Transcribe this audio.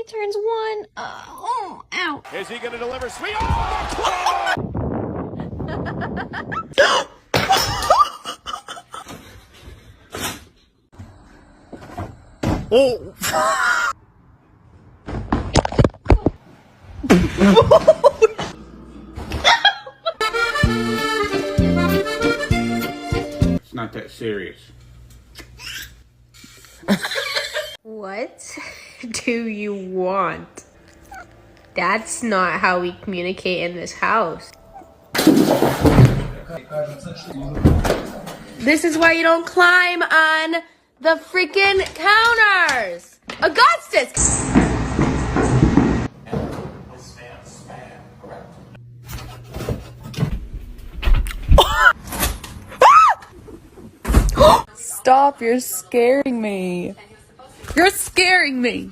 turns one. Ow. Is he going to deliver sweet? Oh! Oh. It's not that serious. What do you want? That's not how we communicate in this house. This is why you don't climb on the freaking counters! Augustus! Stop, you're scaring me. You're scaring me.